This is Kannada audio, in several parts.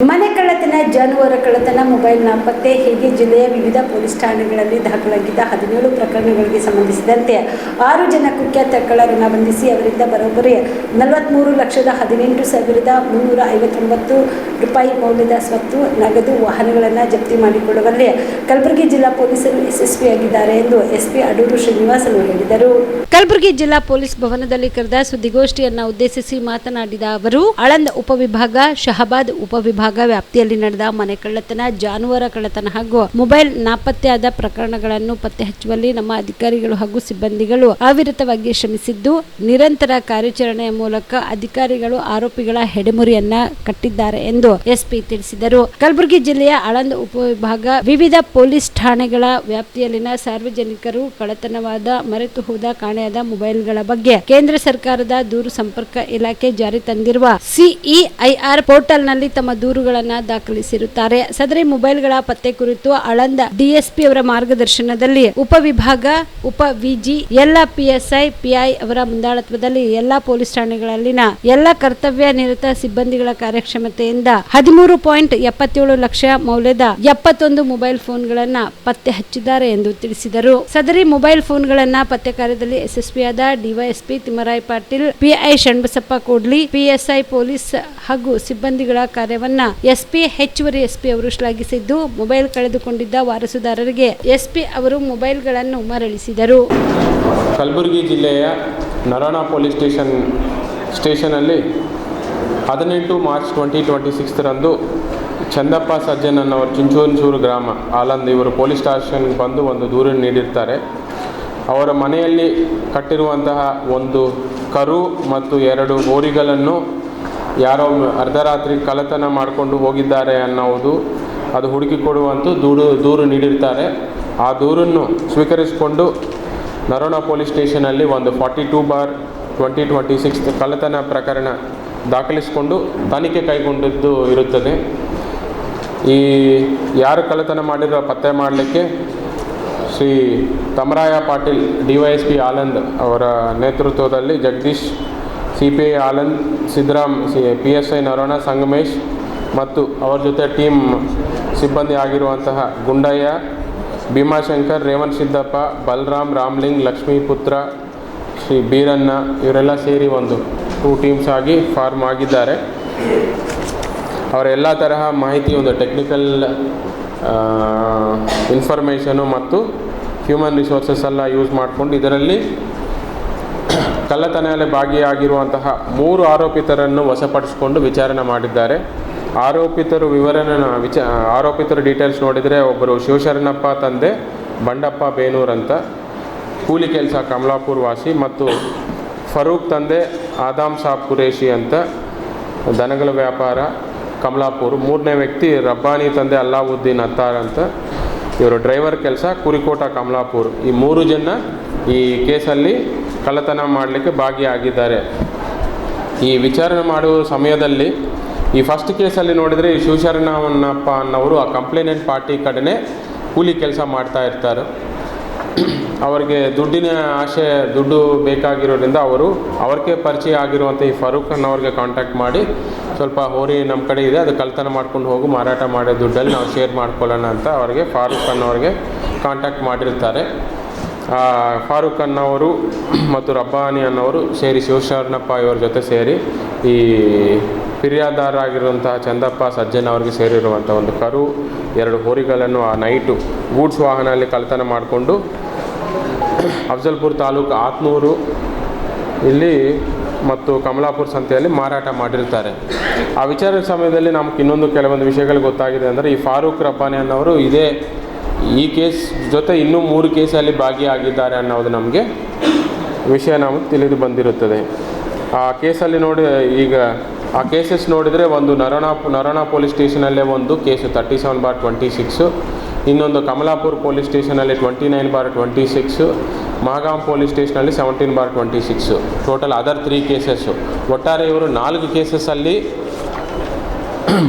ಮನೆ ಕಳ್ಳತನ, ಜಾನುವಾರು ಕಳ್ಳತನ, ಮೊಬೈಲ್ ನಾಪತ್ತೆ ಹೀಗೆ ಜಿಲ್ಲೆಯ ವಿವಿಧ ಪೊಲೀಸ್ ಠಾಣೆಗಳಲ್ಲಿ ದಾಖಲಾಗಿದ್ದ 17 ಪ್ರಕರಣಗಳಿಗೆ ಸಂಬಂಧಿಸಿದಂತೆ 6 ಜನ ಕುಖ್ಯಾತ ಕಳ್ಳರನ್ನು ಬಂಧಿಸಿ ಅವರಿಂದ ಬರೋಬ್ಬರಿ 43,18,359 ರೂಪಾಯಿ ಮೌಲ್ಯದ ಸ್ವತ್ತು, ನಗದು, ವಾಹನಗಳನ್ನು ಜಪ್ತಿ ಮಾಡಿಕೊಳ್ಳುವಲ್ಲಿ ಕಲಬುರಗಿ ಜಿಲ್ಲಾ ಪೊಲೀಸರು ಯಶಸ್ವಿಯಾಗಿದ್ದಾರೆ ಎಂದು ಎಸ್ಪಿ ಅಡೂರು ಶ್ರೀನಿವಾಸಲು ಹೇಳಿದರು. ಕಲಬುರಗಿ ಜಿಲ್ಲಾ ಪೊಲೀಸ್ ಭವನದಲ್ಲಿ ಕರೆದ ಸುದ್ದಿಗೋಷ್ಠಿಯನ್ನು ಉದ್ದೇಶಿಸಿ ಮಾತನಾಡಿದ ಅವರು, ಆಳಂದ ಉಪವಿಭಾಗ, ಶಹಾಬಾದ್ ಉಪವಿಭಾಗ ವ್ಯಾಪ್ತಿಯಲ್ಲಿ ನಡೆದ ಮನೆ ಕಳ್ಳತನ, ಜಾನುವಾರು ಕಳ್ಳತನ ಹಾಗೂ ಮೊಬೈಲ್ ನಾಪತ್ತೆಯಾದ ಪ್ರಕರಣಗಳನ್ನು ಪತ್ತೆ ಹಚ್ಚುವಲ್ಲಿ ನಮ್ಮ ಅಧಿಕಾರಿಗಳು ಹಾಗೂ ಸಿಬ್ಬಂದಿಗಳು ಅವಿರತವಾಗಿ ಶ್ರಮಿಸಿದ್ದು, ನಿರಂತರ ಕಾರ್ಯಾಚರಣೆಯ ಮೂಲಕ ಅಧಿಕಾರಿಗಳು ಆರೋಪಿಗಳ ಹೆಡೆಮುರಿಯನ್ನ ಕಟ್ಟಿದ್ದಾರೆ ಎಂದು ಎಸ್ಪಿ ತಿಳಿಸಿದರು. ಕಲಬುರಗಿ ಜಿಲ್ಲೆಯ ಆಳಂದ ಉಪವಿಭಾಗ ವಿವಿಧ ಪೊಲೀಸ್ ಠಾಣೆಗಳ ವ್ಯಾಪ್ತಿಯಲ್ಲಿನ ಸಾರ್ವಜನಿಕರು ಕಳ್ಳತನವಾದ, ಮರೆತು ಹೋದ, ಕಾಣೆಯಾದ ಮೊಬೈಲ್ಗಳ ಬಗ್ಗೆ ಕೇಂದ್ರ ಸರ್ಕಾರದ ದೂರು ಸಂಪರ್ಕ ಇಲಾಖೆ ಜಾರಿ ತಂದಿರುವ CEIR ಪೋರ್ಟಲ್ನಲ್ಲಿ ತಮ್ಮ ದೂರುಗಳನ್ನು ದಾಖಲಿಸಿರುತ್ತಾರೆ. ಸದರಿ ಮೊಬೈಲ್ಗಳ ಪತ್ತೆ ಕುರಿತು ಆಳಂದ DSP ಅವರ ಮಾರ್ಗದರ್ಶನದಲ್ಲಿ ಉಪವಿಭಾಗ, ಉಪ VG, ಎಲ್ಲ PSI, PI ಅವರ ಮುಂದಾಳತ್ವದಲ್ಲಿ ಎಲ್ಲಾ ಪೊಲೀಸ್ ಠಾಣೆಗಳಲ್ಲಿನ ಎಲ್ಲ ಕರ್ತವ್ಯ ನಿರತ ಸಿಬ್ಬಂದಿಗಳ ಕಾರ್ಯಕ್ಷಮತೆಯಿಂದ 13.77 ಲಕ್ಷ ಮೌಲ್ಯದ 71 ಮೊಬೈಲ್ ಫೋನ್ಗಳನ್ನ ಪತ್ತೆ ಹಚ್ಚಿದ್ದಾರೆ ಎಂದು ತಿಳಿಸಿದರು. ಸದರಿ ಮೊಬೈಲ್ ಫೋನ್ಗಳನ್ನ ಪತ್ತೆ ಕಾರ್ಯದಲ್ಲಿ ಯಶಸ್ವಿಯಾದ DYSP Timmaraya Patil, PI Shanbasappa Kodli, PSI police ಹಾಗೂ ಸಿಬ್ಬಂದಿಗಳ ಕಾರ್ಯವನ್ನ SP ಹೆಚ್ಚುವರಿ SP ಅವರು ಶ್ಲಾಘಿಸಿದ್ದು, ಮೊಬೈಲ್ ಕಳೆದುಕೊಂಡಿದ್ದ ವಾರಸುದಾರರಿಗೆ SP ಅವರು ಮೊಬೈಲ್ಗಳನ್ನು ಮರಳಿಸಿದರು. ಕಲಬುರಗಿ ಜಿಲ್ಲೆಯ ನರೋಣ ಪೊಲೀಸ್ ಸ್ಟೇಷನಲ್ಲಿ 18 ಮಾರ್ಚ್ 2026 ರಂದು ಚಂದಪ್ಪ ಸಜ್ಜನ್ ಅನ್ನೋರು ಚಿಂಚೋನ್ಸೂರು ಗ್ರಾಮ ಆಲಂದ್ ಇವರು ಪೊಲೀಸ್ ಸ್ಟೇಷನ್ಗೆ ಬಂದು ಒಂದು ದೂರನ್ನು ನೀಡಿರ್ತಾರೆ. ಅವರ ಮನೆಯಲ್ಲಿ ಕಟ್ಟಿರುವಂತಹ ಒಂದು ಕರು ಮತ್ತು 2 ಹೋರಿಗಳನ್ನು ಯಾರೋ ಅರ್ಧರಾತ್ರಿ ಕಳ್ಳತನ ಮಾಡಿಕೊಂಡು ಹೋಗಿದ್ದಾರೆ ಅನ್ನೋದು ಅದು ಹುಡುಕಿಕೊಡುವಂತೂ ದೂರು ನೀಡಿರ್ತಾರೆ. ಆ ದೂರನ್ನು ಸ್ವೀಕರಿಸಿಕೊಂಡು ನರೋಣ ಪೊಲೀಸ್ ಸ್ಟೇಷನಲ್ಲಿ ಒಂದು 42/2026 ಕಳ್ಳತನ ಪ್ರಕರಣ ದಾಖಲಿಸಿಕೊಂಡು ತನಿಖೆ ಕೈಗೊಂಡಿದ್ದು ಇರುತ್ತದೆ. ಈ ಯಾರು ಕಳ್ಳತನ ಮಾಡಿರೋ ಪತ್ತೆ ಮಾಡಲಿಕ್ಕೆ ಶ್ರೀ ತಮರಾಯ ಪಾಟೀಲ್ DYSP ಆಲಂದ್ ಅವರ ನೇತೃತ್ವದಲ್ಲಿ ಜಗದೀಶ್ CPI ಆಲಂದ್, ಸಿದ್ದರಾಮ್ PSI ನರೋಣ, ಸಂಗಮೇಶ್ ಮತ್ತು ಅವರ ಜೊತೆ ಟೀಮ್ ಸಿಬ್ಬಂದಿ ಆಗಿರುವಂತಹ ಗುಂಡಯ್ಯ, ಭೀಮಾಶಂಕರ್, ರೇವಣ್ ಸಿದ್ದಪ್ಪ, ಬಲರಾಮ್, ರಾಮ್ಲಿಂಗ್, ಲಕ್ಷ್ಮೀಪುತ್ರ, ಶ್ರೀ ಬೀರಣ್ಣ ಇವರೆಲ್ಲ ಸೇರಿ ಒಂದು 2 ಟೀಮ್ಸ್ ಆಗಿ ಫಾರ್ಮ್ ಆಗಿದ್ದಾರೆ. ಅವರ ಎಲ್ಲ ತರಹ ಮಾಹಿತಿ, ಒಂದು ಟೆಕ್ನಿಕಲ್ ಇನ್ಫಾರ್ಮೇಷನು ಮತ್ತು ಹ್ಯೂಮನ್ ರಿಸೋರ್ಸಸ್ ಎಲ್ಲ ಯೂಸ್ ಮಾಡಿಕೊಂಡು ಇದರಲ್ಲಿ ಕಳ್ಳತನದಲ್ಲಿ ಭಾಗಿಯಾಗಿರುವಂತಹ 3 ಆರೋಪಿತರನ್ನು ವಶಪಡಿಸಿಕೊಂಡು ವಿಚಾರಣೆ ಮಾಡಿದ್ದಾರೆ. ಆರೋಪಿತರ ಡೀಟೇಲ್ಸ್ ನೋಡಿದರೆ ಒಬ್ಬರು ಶಿವಶರಣಪ್ಪ ತಂದೆ ಬಂಡಪ್ಪ ಬೇನೂರ್ ಅಂತ, ಕೂಲಿ ಕೆಲಸ ಕಮಲಾಪುರ ವಾಸಿ, ಮತ್ತು ಫರೂಕ್ ತಂದೆ ಆದಾಮ್ ಸಾಬ್ ಕುರೇಶಿ ಅಂತ, ದನಗಳ ವ್ಯಾಪಾರ ಕಮಲಾಪುರ. 3ನೇ ವ್ಯಕ್ತಿ ರಬ್ಬಾನಿ ತಂದೆ ಅಲ್ಲಾವುದ್ದೀನ್ ಅತ್ತಾರ್ ಅಂತ, ಇವರು ಡ್ರೈವರ್ ಕೆಲಸ ಕುರಿಕೋಟ ಕಮಲಾಪುರ. ಈ 3 ಜನ ಈ ಕೇಸಲ್ಲಿ ಕಳ್ಳತನ ಮಾಡಲಿಕ್ಕೆ ಭಾಗಿಯಾಗಿದ್ದಾರೆ. ಈ ವಿಚಾರಣೆ ಮಾಡುವ ಸಮಯದಲ್ಲಿ ಈ ಫಸ್ಟ್ ಕೇಸಲ್ಲಿ ನೋಡಿದರೆ ಈ ಶಿವಶರಣಪ್ಪ ಅನ್ನೋರು ಆ ಕಂಪ್ಲೇನೆಂಟ್ ಪಾರ್ಟಿ ಕಡೆನೇ ಕೂಲಿ ಕೆಲಸ ಮಾಡ್ತಾ ಇರ್ತಾರೆ. ಅವರಿಗೆ ದುಡ್ಡಿನ ಆಸೆ, ದುಡ್ಡು ಬೇಕಾಗಿರೋದ್ರಿಂದ ಅವ್ರಿಗೆ ಪರಿಚಯ ಆಗಿರುವಂಥ ಈ ಫರೂಕ್ ಅನ್ನೋರಿಗೆ ಕಾಂಟ್ಯಾಕ್ಟ್ ಮಾಡಿ, ಸ್ವಲ್ಪ ಹೋರಿ ನಮ್ಮ ಕಡೆ ಇದೆ, ಅದು ಕಳ್ಳತನ ಮಾಡ್ಕೊಂಡು ಹೋಗು, ಮಾರಾಟ ಮಾಡೋ ದುಡ್ಡಲ್ಲಿ ನಾವು ಶೇರ್ ಮಾಡ್ಕೊಳ್ಳೋಣ ಅಂತ ಅವರಿಗೆ ಫಾರೂಕ್ ಅನ್ನೋರಿಗೆ ಕಾಂಟ್ಯಾಕ್ಟ್ ಮಾಡಿರ್ತಾರೆ. ಫಾರೂಕ್ ಅನ್ನೋರು ಮತ್ತು ರಬ್ಬಾನಿ ಅನ್ನೋರು ಸೇರಿ ಶಿವಶರಣಪ್ಪ ಇವರ ಜೊತೆ ಸೇರಿ ಈ ಫಿರ್ಯಾದಾರರಾಗಿರುವಂತಹ ಚಂದಪ್ಪ ಸಜ್ಜನ್ ಅವ್ರಿಗೆ ಸೇರಿರುವಂಥ ಒಂದು ಕರು, 2 ಹೋರಿಗಳನ್ನು ಆ ನೈಟು ಗೂಡ್ಸ್ ವಾಹನಲ್ಲಿ ಕಳ್ಳತನ ಮಾಡಿಕೊಂಡು ಅಫ್ಜಲ್ಪುರ ತಾಲೂಕು ಆತ್ನೂರು ಇಲ್ಲಿ ಮತ್ತು ಕಮಲಾಪುರ ಸಂತೆಯಲ್ಲಿ ಮಾರಾಟ ಮಾಡಿರ್ತಾರೆ. ಆ ವಿಚಾರಣೆ ಸಮಯದಲ್ಲಿ ನಮ್ಗೆ ಇನ್ನೊಂದು ಕೆಲವೊಂದು ವಿಷಯಗಳು ಗೊತ್ತಾಗಿದೆ. ಅಂದರೆ ಈ ಫಾರೂಕ್ ರಬ್ಬಾನಿ ಅನ್ನೋರು ಈ ಕೇಸ್ ಜೊತೆ ಇನ್ನೂ 3 ಕೇಸಲ್ಲಿ ಭಾಗಿಯಾಗಿದ್ದಾರೆ ಅನ್ನೋದು ನಮಗೆ ವಿಷಯ ನಮಗೆ ತಿಳಿದು ಬಂದಿರುತ್ತದೆ. ಆ ಕೇಸಲ್ಲಿ ಈಗ ಆ ಕೇಸಸ್ ನೋಡಿದರೆ ಒಂದು ನರೋಣ ಪೊಲೀಸ್ ಸ್ಟೇಷನಲ್ಲೇ ಒಂದು ಕೇಸು 37/26, ಇನ್ನೊಂದು ಕಮಲಾಪುರ ಪೊಲೀಸ್ ಸ್ಟೇಷನಲ್ಲಿ 29/26, ಮಹಗಾಂ ಪೊಲೀಸ್ ಸ್ಟೇಷನಲ್ಲಿ 17/26, ಟೋಟಲ್ ಅದರ್ 3 ಕೇಸಸ್ಸು. ಒಟ್ಟಾರೆ ಇವರು 4 ಕೇಸಸ್ಸಲ್ಲಿ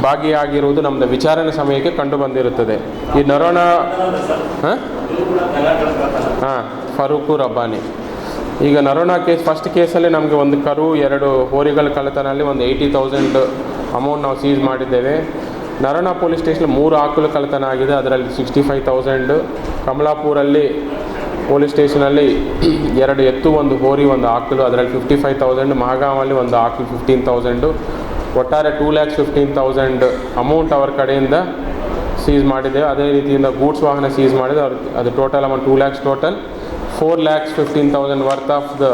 ಭಾಗಿಯಾಗಿರುವುದು ನಮ್ಮದು ವಿಚಾರಣೆ ಸಮಯಕ್ಕೆ ಕಂಡು ಬಂದಿರುತ್ತದೆ. ಈ ನರೋಣ ಫರೂಕು ರಬ್ಬಾನಿ ಈಗ ನರೋಣ ಕೇಸ್ ಫಸ್ಟ್ ಕೇಸಲ್ಲಿ ನಮಗೆ ಒಂದು ಕರು 2 ಹೋರಿಗಳ ಕಳ್ಳತನಲ್ಲಿ ಒಂದು 80,000 ಅಮೌಂಟ್ ನಾವು ಸೀಸ್ ಮಾಡಿದ್ದೇವೆ. ನರಣ ಪೊಲೀಸ್ ಸ್ಟೇಷನ್ 3 ಆಕಳು ಕಳ್ಳತನ ಆಗಿದೆ, ಅದರಲ್ಲಿ 65,000. ಕಮಲಾಪುರಲ್ಲಿ ಪೊಲೀಸ್ ಸ್ಟೇಷನಲ್ಲಿ 2 ಎತ್ತು, 1 ಹೋರಿ, 1 ಆಕಳು, ಅದರಲ್ಲಿ 55,000. ಮಹಗಾಮಲ್ಲಿ 1 ಆಕಳು 15,000. ಒಟ್ಟಾರೆ 2,15,000 ಅಮೌಂಟ್ ಅವರ ಕಡೆಯಿಂದ ಸೀಸ್ ಮಾಡಿದ್ದೇವೆ. ಅದೇ ರೀತಿಯಿಂದ ಗೂಡ್ಸ್ ವಾಹನ ಸೀಸ್ ಮಾಡಿದೆ. ಅದು total amount 2 lakhs total 4,15,000 worth of the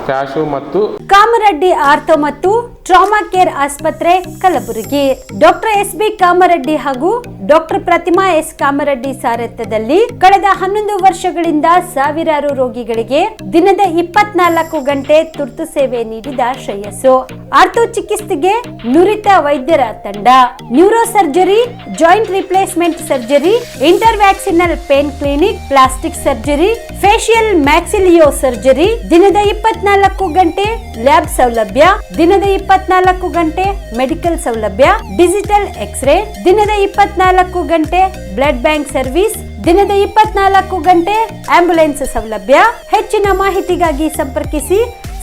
cash. ಮತ್ತು ಕಾಮರೆಡ್ಡಿ ಆರ್ಥೋ ಮತ್ತು ಟ್ರಾಮಾ ಕೇರ್ ಆಸ್ಪತ್ರೆ ಕಲಬುರಗಿ. ಡಾಕ್ಟರ್ SB ಕಾಮರೆಡ್ಡಿ ಹಾಗೂ ಡಾಕ್ಟರ್ ಪ್ರತಿಮಾ S ಕಾಮರೆಡ್ಡಿ ಸಾರಥ್ಯದಲ್ಲಿ ಕಳೆದ 11 ವರ್ಷಗಳಿಂದ ಸಾವಿರಾರು ರೋಗಿಗಳಿಗೆ ದಿನದ 24 ಗಂಟೆ ತುರ್ತು ಸೇವೆ ನೀಡಿದ ಶ್ರೇಯಸ್ಸು. ಆರ್ಥೋ ಚಿಕಿತ್ಸೆಗೆ ನುರಿತ ವೈದ್ಯರ ತಂಡ, neuro surgery, joint replacement surgery, interventional pain clinic, plastic surgery, facial maxillo surgery, ದಿನದ 24 ಗಂಟೆ ಲ್ಯಾಬ್ ಸೌಲಭ್ಯ, ದಿನದ 24 ಗಂಟೆ ಮೆಡಿಕಲ್ ಸೌಲಭ್ಯ, ಡಿಜಿಟಲ್ ಎಕ್ಸ್ರೇ, ದಿನದ 24 ಗಂಟೆ ಬ್ಲಡ್ ಬ್ಯಾಂಕ್ ಸರ್ವಿಸ್, ದಿನದ 24 ಗಂಟೆ ಆಂಬ್ಯುಲೆನ್ಸ್ ಸೌಲಭ್ಯ. ಹೆಚ್ಚಿನ ಮಾಹಿತಿಗಾಗಿ ಸಂಪರ್ಕಿಸಿ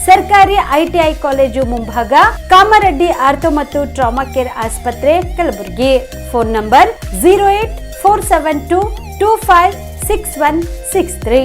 ಸರ್ಕಾರಿ ITI ಕಾಲೇಜು ಮುಂಭಾಗ, ಕಾಮರೆಡ್ಡಿ ಆರ್ಥೋ ಮತ್ತು ಟ್ರಾಮಾ ಕೇರ್ ಆಸ್ಪತ್ರೆ ಕಲಬುರಗಿ. Phone number 084722566163.